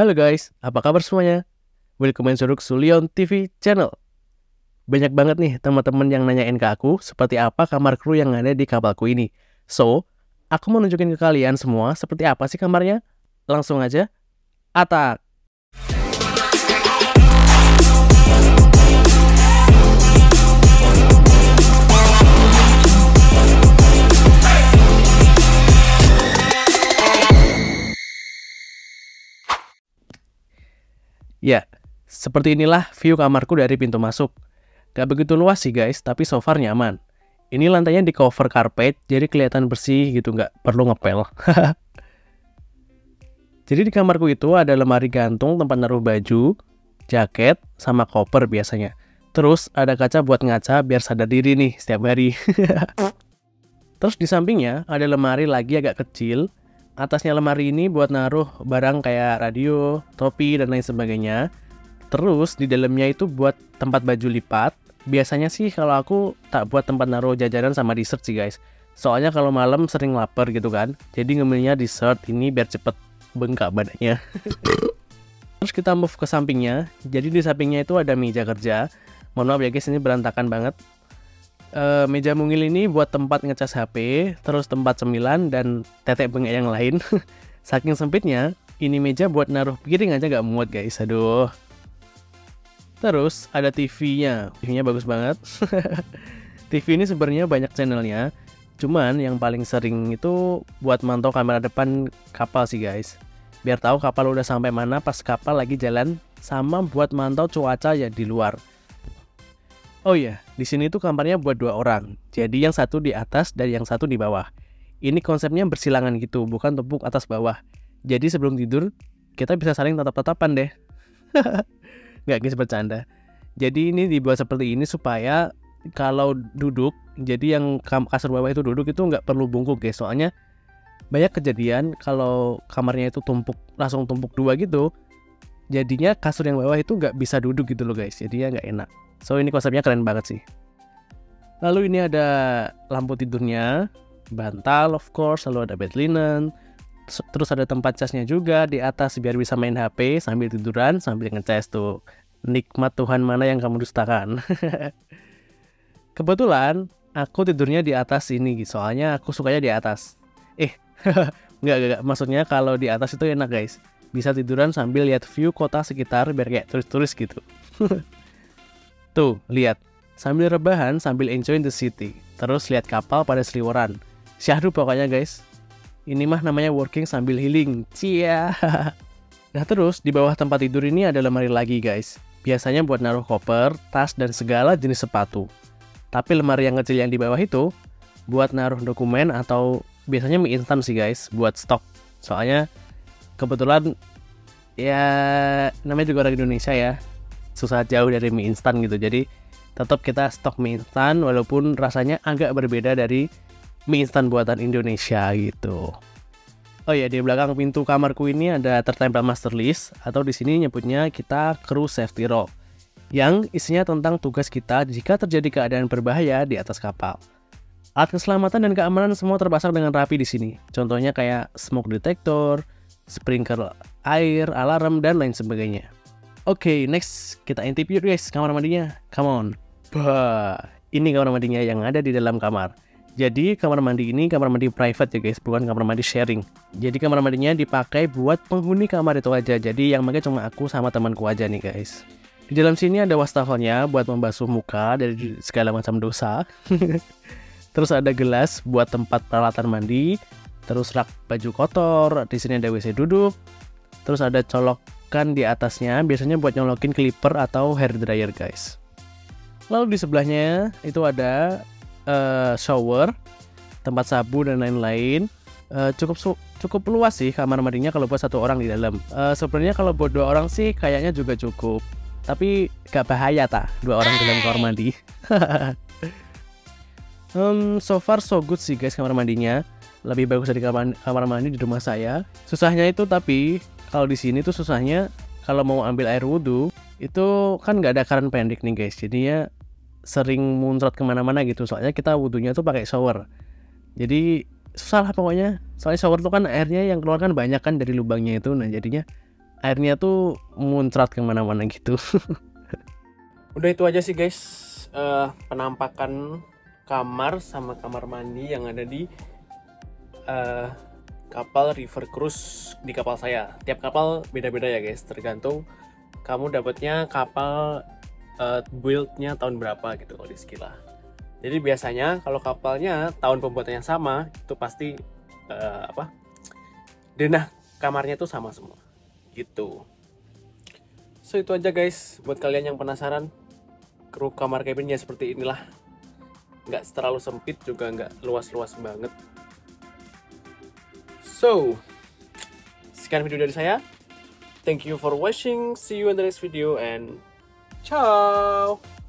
Halo guys, apa kabar semuanya? Welcome to Sulion TV channel. Banyak banget nih teman-teman yang nanyain ke aku seperti apa kamar kru yang ada di kapalku ini. So, aku mau nunjukin ke kalian semua seperti apa sih kamarnya. Langsung aja, atak! Ya, seperti inilah view kamarku dari pintu masuk. Gak begitu luas sih guys, tapi so far nyaman. Ini lantainya di cover karpet, jadi kelihatan bersih gitu, nggak perlu ngepel. Jadi di kamarku itu ada lemari gantung tempat naruh baju, jaket, sama koper biasanya. Terus ada kaca buat ngaca biar sadar diri nih setiap hari. Terus di sampingnya ada lemari lagi agak kecil. Atasnya lemari ini buat naruh barang kayak radio, topi, dan lain sebagainya. Terus di dalamnya itu buat tempat baju lipat. Biasanya sih kalau aku tak buat tempat naruh jajanan sama dessert sih guys. Soalnya kalau malam sering lapar gitu kan. Jadi ngemilnya dessert ini biar cepet bengkak badannya. Terus kita move ke sampingnya. Jadi di sampingnya itu ada meja kerja. Mohon maaf ya guys, ini berantakan banget. Meja mungil ini buat tempat ngecas HP, terus tempat cemilan dan tetek bengek yang lain. Saking sempitnya, ini meja buat naruh piring aja gak muat guys, aduh. Terus ada TV-nya, TV-nya bagus banget. TV ini sebenarnya banyak channelnya, cuman yang paling sering itu buat mantau kamera depan kapal sih guys. Biar tahu kapal udah sampai mana pas kapal lagi jalan, sama buat mantau cuaca ya di luar. Oh iya, di sini tuh kamarnya buat 2 orang. Jadi yang satu di atas dan yang satu di bawah. Ini konsepnya bersilangan gitu, bukan tumpuk atas bawah. Jadi sebelum tidur, kita bisa saling tatap-tatapan deh. Nggak guys, bercanda. Jadi ini dibuat seperti ini supaya kalau duduk, jadi yang kasur bawah itu duduk itu nggak perlu bungkuk guys. Soalnya banyak kejadian kalau kamarnya itu langsung tumpuk 2 gitu. Jadinya kasur yang bawah itu nggak bisa duduk gitu loh guys. Jadinya nggak enak. So ini konsepnya keren banget sih. Lalu ini ada lampu tidurnya, bantal of course, lalu ada bed linen. Terus ada tempat casnya juga di atas biar bisa main HP sambil tiduran sambil ngecas tuh. Nikmat Tuhan mana yang kamu dustakan. Kebetulan aku tidurnya di atas ini, soalnya aku sukanya di atas. Enggak. Maksudnya kalau di atas itu enak guys. Bisa tiduran sambil lihat view kota sekitar biar kayak turis-turis gitu. Tuh, lihat. Sambil rebahan, sambil enjoy the city. Terus lihat kapal pada seliweran. Syahdu pokoknya guys. Ini mah namanya working sambil healing. Cia. Nah terus, di bawah tempat tidur ini ada lemari lagi guys. Biasanya buat naruh koper, tas, dan segala jenis sepatu. Tapi lemari yang kecil yang di bawah itu buat naruh dokumen atau biasanya mie instan sih guys. Buat stok. Soalnya kebetulan ya namanya juga orang Indonesia ya. Susah jauh dari mie instan gitu, jadi tetap kita stok mie instan walaupun rasanya agak berbeda dari mie instan buatan Indonesia gitu. Oh ya, di belakang pintu kamarku ini ada tertempel master list atau di sini nyebutnya kita crew safety roll yang isinya tentang tugas kita jika terjadi keadaan berbahaya di atas kapal. Alat keselamatan dan keamanan semua terpasang dengan rapi di sini. Contohnya kayak smoke detector, sprinkler air, alarm, dan lain sebagainya. Oke, next kita intip yuk guys kamar mandinya. Come on. Bah, ini kamar mandinya yang ada di dalam kamar. Jadi kamar mandi ini kamar mandi private ya guys, bukan kamar mandi sharing. Jadi kamar mandinya dipakai buat penghuni kamar itu aja. Jadi yang pakai cuma aku sama temanku aja nih guys. Di dalam sini ada wastafelnya buat membasuh muka dari segala macam dosa. Terus ada gelas buat tempat peralatan mandi. Terus rak baju kotor. Di sini ada WC duduk. Terus ada colokan di atasnya, biasanya buat nyolokin clipper atau hair dryer guys. Lalu di sebelahnya itu ada shower, tempat sabu dan lain-lain. Cukup luas sih kamar mandinya kalau buat 1 orang di dalam. Sebenarnya kalau buat 2 orang sih kayaknya juga cukup. Tapi gak bahaya 2 orang dalam kamar mandi. So far so good sih guys kamar mandinya. Lebih bagus dari kamar mandi di rumah saya. Susahnya itu tapi kalau di sini tuh susahnya kalau mau ambil air wudhu itu kan nggak ada keran pendek nih guys, jadinya sering muncrat kemana-mana gitu. Soalnya kita wudhunya tuh pakai shower, jadi susah lah pokoknya. Soalnya shower tuh kan airnya yang keluar kan banyak kan dari lubangnya itu, nah jadinya airnya tuh muncrat kemana-mana gitu. Udah itu aja sih guys, penampakan kamar sama kamar mandi yang ada di kapal River Cruise di kapal saya. Tiap kapal beda-beda ya guys, tergantung kamu dapatnya kapal build-nya tahun berapa gitu kalau di Skila. Jadi biasanya kalau kapalnya tahun pembuatannya sama, itu pasti denah kamarnya tuh sama semua gitu. So itu aja guys, buat kalian yang penasaran, kru kamar cabinnya seperti inilah. Nggak terlalu sempit juga nggak luas-luas banget. So, sekian video dari saya. Thank you for watching. See you in the next video and ciao.